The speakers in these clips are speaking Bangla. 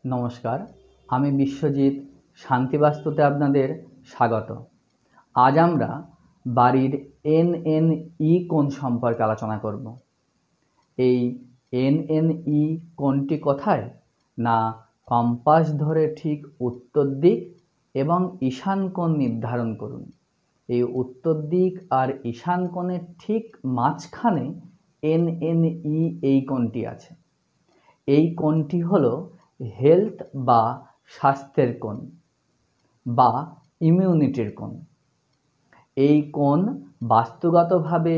নমস্কার, আমি বিশ্বজিৎ। শান্তিবাস্তুতে আপনাদের স্বাগত। আজ আমরা বাড়ির NNE কোণ সম্পর্কে আলোচনা করব। এই NNE কোণটি কোথায়? না, কম্পাস ধরে ঠিক উত্তর দিক এবং ঈশান কোণ নির্ধারণ করুন। এই উত্তর দিক আর ঈশান কোণের ঠিক মাঝখানে NNE এই কোণটি আছে। এই কোণটি হলো হেলথ বা স্বাস্থ্যের কোণ বা ইমিউনিটির কোণ। এই কোণ বাস্তুগতভাবে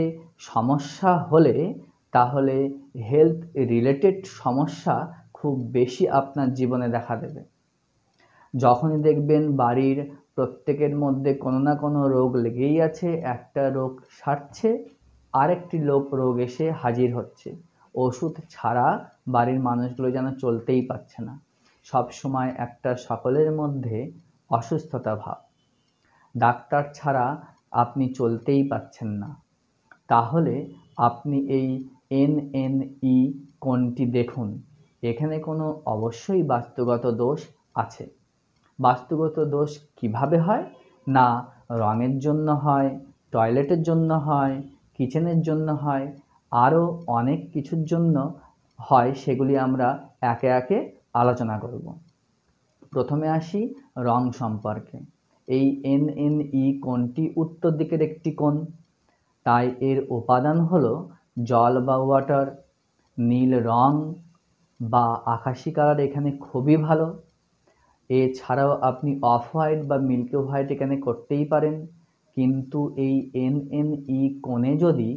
সমস্যা হলে তাহলে হেলথ রিলেটেড সমস্যা খুব বেশি আপনার জীবনে দেখা দেবে। যখনই দেখবেন বাড়ির প্রত্যেকের মধ্যে কোনো না কোনো রোগ লেগেই আছে, একটা রোগ সারছে, আরেকটি রোগ এসে হাজির হচ্ছে। ওষুধ ছাড়া বাড়ির মানুষগুলো যেন চলতেই পারছে না। সব সময় একটা সকলের মধ্যে অসুস্থতা ভাব। ডাক্তার ছাড়া আপনি চলতেই পারছেন না। তাহলে আপনি এই NNE কোণটি দেখুন। এখানে কোনো অবশ্যই বাস্তুগত দোষ আছে। বাস্তুগত দোষ কিভাবে হয়? না, রঙের জন্য হয়, টয়লেটের জন্য হয়, কিচেনের জন্য হয়, আরও অনেক কিছুর জন্য হয়। সেগুলি আমরা একে একে আলোচনা করব। প্রথমে আসি রং সম্পর্কে। এই NNE কোণটি উত্তর দিকের একটি কোণ, তাই এর উপাদান হলো জল বা ওয়াটার। নীল রং বা আকাশি কালার এখানে খুবই ভালো। এছাড়াও আপনি অফ হোয়াইট বা মিল্কি হোয়াইট এখানে করতেই পারেন। কিন্তু এই NNE কোণে যদি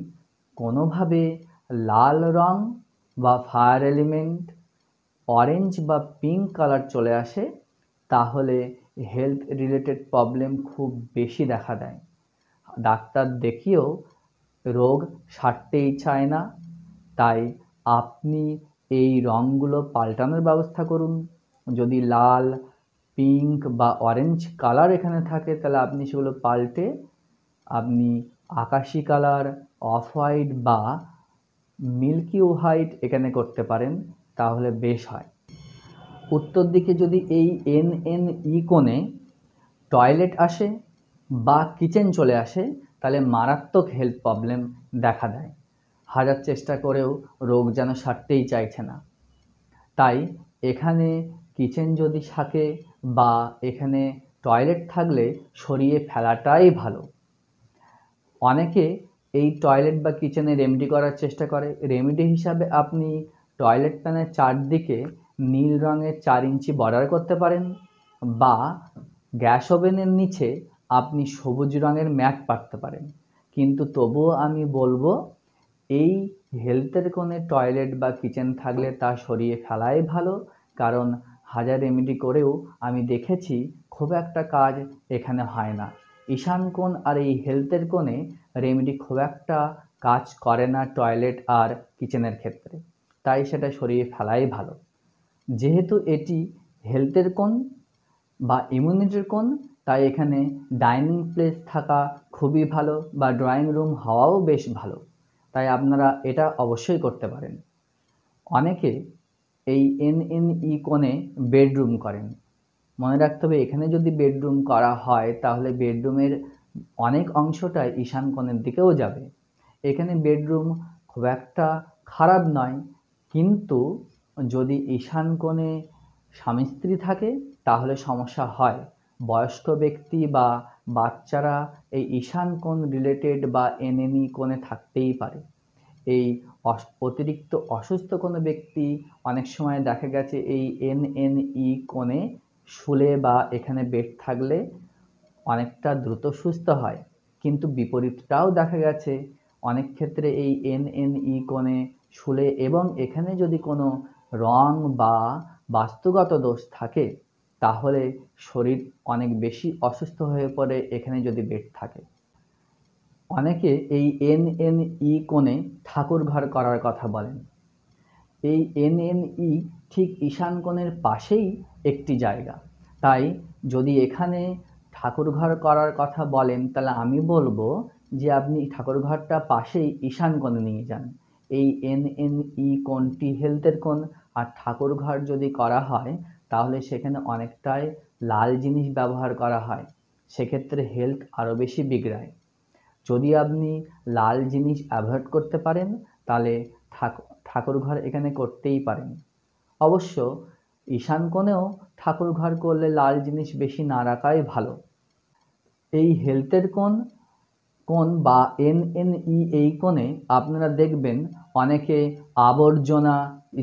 কোনোভাবে লাল রং বা ফায়ার এলিমেন্ট, অরেঞ্জ বা পিঙ্ক কালার চলে আসে, তাহলে হেলথ রিলেটেড প্রবলেম খুব বেশি দেখা দেয়। ডাক্তার দেখিয়েও রোগ সারতেই চায় না। তাই আপনি এই রঙগুলো পাল্টানোর ব্যবস্থা করুন। যদি লাল, পিঙ্ক বা অরেঞ্জ কালার এখানে থাকে, তাহলে আপনি সেগুলো পাল্টে আপনি আকাশি কালার, অফ হোয়াইট বা মিল্কি হোয়াইট এখানে করতে পারেন, তাহলে বেশ হয়। উত্তর দিকে যদি এই NNE কোণে টয়লেট আসে বা কিচেন চলে আসে, তাহলে মারাত্মক হেলথ প্রবলেম দেখা দেয়। হাজার চেষ্টা করেও রোগ যেন সারতেই চাইছে না। তাই এখানে কিচেন যদি থাকে বা এখানে টয়লেট থাকলে সরিয়ে ফেলাটাই ভালো। অনেকে এই টয়লেট বা কিচেনে রেমেডি করার চেষ্টা করে। রেমেডি হিসাবে আপনি টয়লেট প্যানের চারদিকে নীল রঙের 4 ইঞ্চি বর্ডার করতে পারেন, বা গ্যাস ওভেনের নিচে আপনি সবুজ রঙের ম্যাট পাততে পারেন। কিন্তু তবুও আমি বলবো, এই হেলথের কোণে টয়লেট বা কিচেন থাকলে তা সরিয়ে ফেলাই ভালো। কারণ হাজার রেমেডি করেও আমি দেখেছি খুব একটা কাজ এখানে হয় না। ঈশান কোণ আর এই হেলথের কোণে রেমেডি খুব একটা কাজ করে না টয়লেট আর কিচেনের ক্ষেত্রে। তাই সেটা সরিয়ে ফেলাই ভালো। যেহেতু এটি হেলথের কোণ বা ইমিউনিটির কোণ, তাই এখানে ডাইনিং প্লেস থাকা খুবই ভালো, বা ড্রয়িং রুম হওয়াও বেশ ভালো। তাই আপনারা এটা অবশ্যই করতে পারেন। অনেকে এই NNE কোণে বেডরুম করেন। মনে রাখতে হবে, এখানে যদি বেডরুম করা হয় তাহলে বেডরুমের অনেক অংশটাই ঈশান কোণের দিকেও যাবে। এখানে বেডরুম খুব একটা খারাপ নয়, কিন্তু যদি ঈশান কোণে স্বামী স্ত্রী থাকে তাহলে সমস্যা হয়। বয়স্ক ব্যক্তি বা বাচ্চারা এই ঈশান কোণ রিলেটেড বা NNE কোণে থাকতেই পারে। এই অতিরিক্ত অসুস্থ কোনো ব্যক্তি অনেক সময় দেখা গেছে এই NNE কোণে শুলে বা এখানে বেড থাকলে অনেকটা দ্রুত সুস্থ হয়। কিন্তু বিপরীতটাও দেখা গেছে, অনেক ক্ষেত্রে এই NNE কোণে শুলে এবং এখানে যদি কোনো রং বা বাস্তুগত দোষ থাকে, তাহলে শরীর অনেক বেশি অসুস্থ হয়ে পড়ে এখানে যদি বেড থাকে। অনেকে এই NNE কোণে ঠাকুর ঘর করার কথা বলেন। এই NNE ঠিক ঈশান কোণের পাশেই একটি জায়গা। তাই যদি এখানে ঠাকুরঘর করার কথা বলেন, তাহলে আমি বলবো যে আপনি ঠাকুরঘরটা পাশেই ঈশান কোণে নিয়ে যান। এই NNE কোণটি হেলথের কোণ, আর ঠাকুরঘর যদি করা হয় তাহলে সেখানে অনেকটাই লাল জিনিস ব্যবহার করা হয়, সেক্ষেত্রে হেলথ আরও বেশি বিগড়ায়। যদি আপনি লাল জিনিস অ্যাভয়েড করতে পারেন তাহলে ঠাকুর ঘর এখানে করতেই পারেন। অবশ্য ঈশান কোণেও ঠাকুর ঘর করলে লাল জিনিস বেশি না রাখাই ভালো। এই হেলথের কোণ বা NNE এই কোণে আপনারা দেখবেন অনেকে আবর্জনা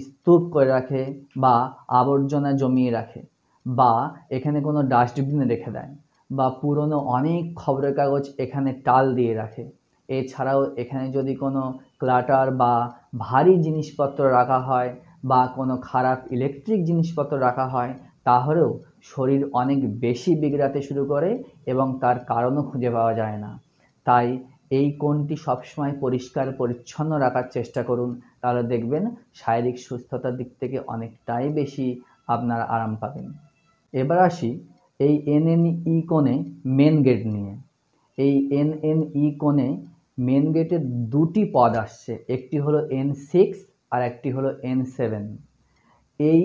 স্তূপ করে রাখে বা আবর্জনা জমিয়ে রাখে, বা এখানে কোনো ডাস্টবিনে রেখে দেয়, বা পুরনো অনেক খবরের কাগজ এখানে টাল দিয়ে রাখে। এছাড়াও এখানে যদি কোনো ক্লাটার বা ভারী জিনিসপত্র রাখা হয় বা কোনো খারাপ ইলেকট্রিক জিনিসপত্র রাখা হয়, তাহলেও শরীর অনেক বেশি বিগড়াতে শুরু করে এবং তার কারণও খুঁজে পাওয়া যায় না। তাই এই কোণটি সবসময় পরিষ্কার পরিচ্ছন্ন রাখার চেষ্টা করুন, তাহলে দেখবেন শারীরিক সুস্থতার দিক থেকে অনেকটাই বেশি আপনারা আরাম পাবেন। এবার আসি এই NNE কোণে মেন গেট নিয়ে। এই NNE কোণে মেন গেটের দুটি পদ আসছে, একটি হলো N6 আর একটি হলো N7। এই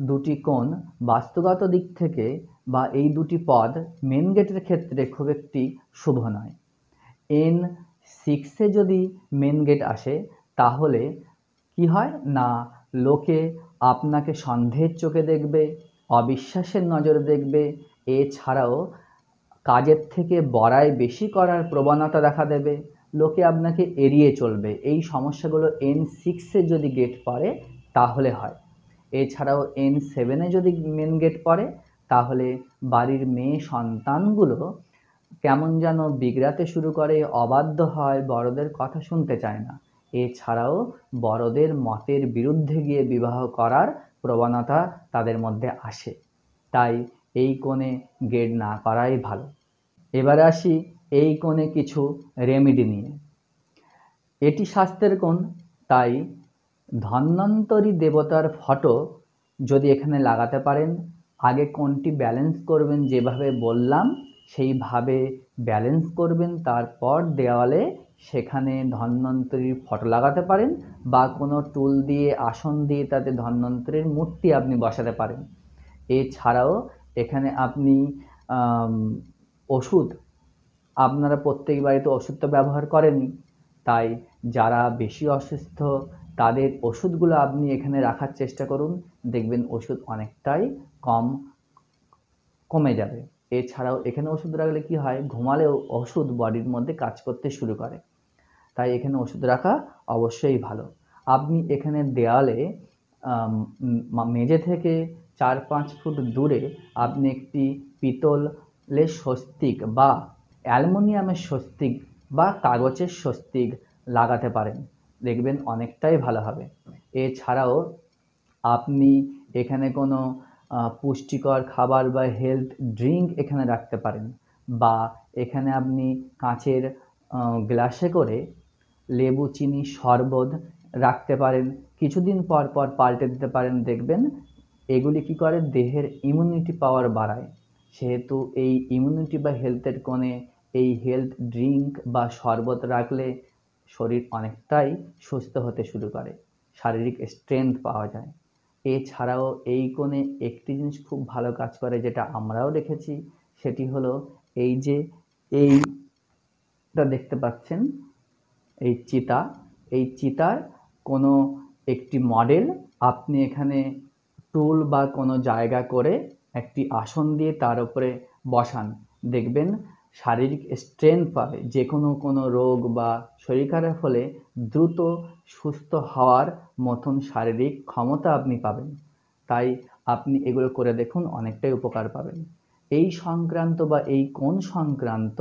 দুটি কোণ বাস্তুগত দিক থেকে বা এই দুটি পদ মেন গেটের ক্ষেত্রে খুব একটি শুভ নয়। N6-এ যদি মেন গেট আসে তাহলে কি হয় না, লোকে আপনাকে সন্দেহের চোখে দেখবে, অবিশ্বাসের নজরে দেখবে, এছাড়াও কাজের থেকে বড়াই বেশি করার প্রবণতা দেখা দেবে, লোকে আপনাকে এড়িয়ে চলবে। এই সমস্যাগুলো N6-এ যদি গেট পড়ে তাহলে হয়। এছাড়াও N7-এ যদি মেন গেট পড়ে তাহলে বাড়ির মেয়ে সন্তানগুলো কেমন যেন বিগড়াতে শুরু করে, অবাধ্য হয়, বড়দের কথা শুনতে চায় না। এছাড়াও বড়দের মতের বিরুদ্ধে গিয়ে বিবাহ করার প্রবণতা তাদের মধ্যে আসে। তাই এই কোণে গেট না করাই ভালো। এবারে আসি এই কোণে কিছু রেমেডি নিয়ে। এটি স্বাস্থ্যের কোণ, তাই ধন্বন্তরী দেবতার ফটো যদি এখানে লাগাতে পারেন, আগে কোণটি ব্যালেন্স করবেন, যেভাবে বললাম সেইভাবে ব্যালেন্স করবেন, তারপর দেওয়ালে সেখানে ধন্বন্তরীর ফটো লাগাতে পারেন বা কোনো টুল দিয়ে আসন দিয়ে তাতে ধন্বন্তরীর মূর্তি আপনি বসাতে পারেন। এছাড়াও এখানে আপনি ওষুধ, আপনারা প্রত্যেক বাড়িতে ওষুধ তো ব্যবহার করেনই, তাই যারা বেশি অসুস্থ তাদের ওষুধগুলো আপনি এখানে রাখার চেষ্টা করুন, দেখবেন ওষুধ অনেকটাই কমে যাবে। এছাড়াও এখানে ওষুধ রাখলে কি হয়, ঘুমালেও ওষুধ বডির মধ্যে কাজ করতে শুরু করে, তাই এখানে ওষুধ রাখা অবশ্যই ভালো। আপনি এখানে দেওয়ালে মেঝে থেকে 4-5 ফুট দূরে আপনি একটি পিতলের স্বস্তিক বা অ্যালুমিনিয়ামের স্বস্তিক বা কাগজের স্বস্তিক লাগাতে পারেন, দেখবেন অনেকটাই ভালো হবে। এছাড়াও আপনি এখানে কোনো পুষ্টিকর খাবার বা হেলথ ড্রিঙ্ক এখানে রাখতে পারেন, বা এখানে আপনি কাঁচের গ্লাসে করে লেবু চিনি শরবত রাখতে পারেন, কিছুদিন পর পর পাল্টে দিতে পারেন, দেখবেন এগুলি কি করে, দেহের ইমিউনিটি পাওয়ার বাড়ায়। সেহেতু এই ইমিউনিটি বা হেলথের কোণে এই হেলথ ড্রিঙ্ক বা শরবত রাখলে শরীর অনেকটাই সুস্থ হতে শুরু করে, শারীরিক স্ট্রেংথ পাওয়া যায়। এছাড়াও এই কোণে একটি জিনিস খুব ভালো কাজ করে, যেটা আমরাও দেখেছি, সেটি হলো এই যে এইটা দেখতে পাচ্ছেন, এই চিতা, এই চিতার কোনো একটি মডেল আপনি এখানে টুল বা কোনো জায়গা করে একটি আসন দিয়ে তার উপরে বসান, দেখবেন শারীরিক স্ট্রেংথ পাবে, যে কোনো রোগ বা শরীর খারাপ হলে দ্রুত সুস্থ হওয়ার মতন শারীরিক ক্ষমতা আপনি পাবেন। তাই আপনি এগুলো করে দেখুন, অনেকটাই উপকার পাবেন। এই সংক্রান্ত বা এই কোণ সংক্রান্ত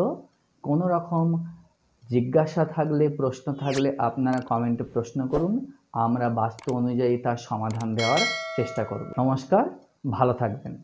কোনো রকম জিজ্ঞাসা থাকলে, প্রশ্ন থাকলে আপনারা কমেন্টে প্রশ্ন করুন, আমরা বাস্তু অনুযায়ী তার সমাধান দেওয়ার চেষ্টা করব। নমস্কার, ভালো থাকবেন।